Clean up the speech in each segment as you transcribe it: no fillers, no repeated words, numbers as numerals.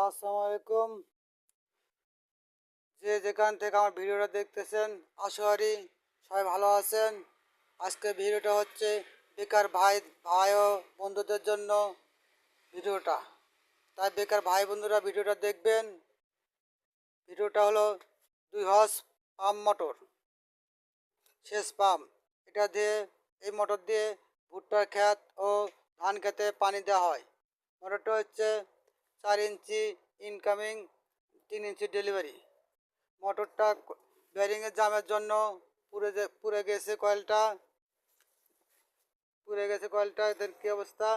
আসসালামু আলাইকুম। যে যেখান থেকে আমার ভিডিওটা দেখতেছেন, আশা করি সবাই ভালো আছেন। আজকে ভিডিওটা হচ্ছে বেকার ভাই ও বন্ধুদের জন্য ভিডিওটা। তাই বেকার ভাই বন্ধুরা ভিডিওটা দেখবেন। ভিডিওটা হলো 2 হর্স পাম্প মোটর, সেচ পাম্প। এটা দিয়ে এই মোটর দিয়ে ভুট্টার ক্ষেত ও ধান খেতে পানি দেওয়া হয়। মোটরটা হচ্ছে 4 ইঞ্চি ইনকামিং, 3 ইঞ্চি ডেলিভারি। মোটরটা বেরিংয়ের জামের জন্য পুড়ে গেছে কয়েলটা। এদের কী অবস্থা?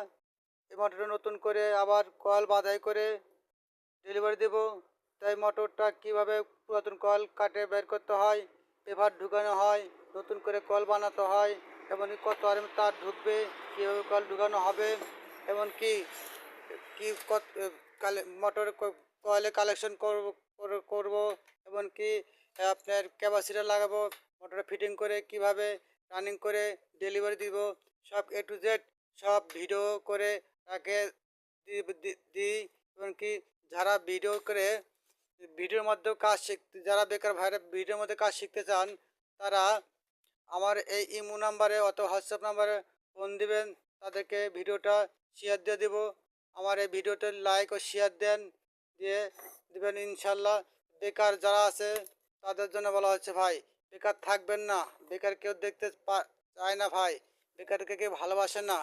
এই মোটরটা নতুন করে আবার কয়েল বাঁধাই করে ডেলিভারি দেব। তাই মোটরটা কিভাবে পুরাতন কয়েল কাটে বের করতে হয়, পেপার ঢুকানো হয়, নতুন করে কয়েল বানাতে হয়, এমনকি কত আরএম তার ঢুকবে, কীভাবে কয়েল ঢুকানো হবে, এমনকি কি মোটর কয়েলে কালেকশন করব, এমনকি আপনার ক্যাপাসিটার লাগাবো, মোটরে ফিটিং করে কিভাবে রানিং করে ডেলিভারি দিব, সব A to Z সব ভিডিও করে তাকে দিই। এমনকি যারা যারা বেকার ভাইরা ভিডিওর মধ্যে কাজ শিখতে চান, তারা আমার এই ইমো নাম্বারে অথবা হোয়াটসঅ্যাপ নাম্বারে ফোন দিবেন। তাদেরকে ভিডিওটা শেয়ার দিয়ে দিব। আমার এই ভিডিওতে লাইক ও শেয়ার দিয়ে দিবেন ইনশাল্লাহ। বেকার যারা আছে তাদের জন্য বলা হচ্ছে, ভাই বেকার থাকবেন না। বেকার কেউ দেখতে চায় না ভাই, বেকারকে কেউ ভালোবাসে না।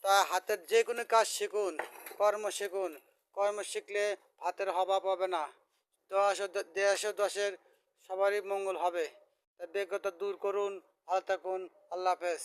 তা হাতের যে কোনো কাজ শিখুন, কর্ম শিখুন। কর্ম শিখলে হাতের অভাব হবে না। দেশ ও দশের সবারই মঙ্গল হবে। তা বেকারতা দূর করুন। ভালো থাকুন। আল্লাহ হাফেজ।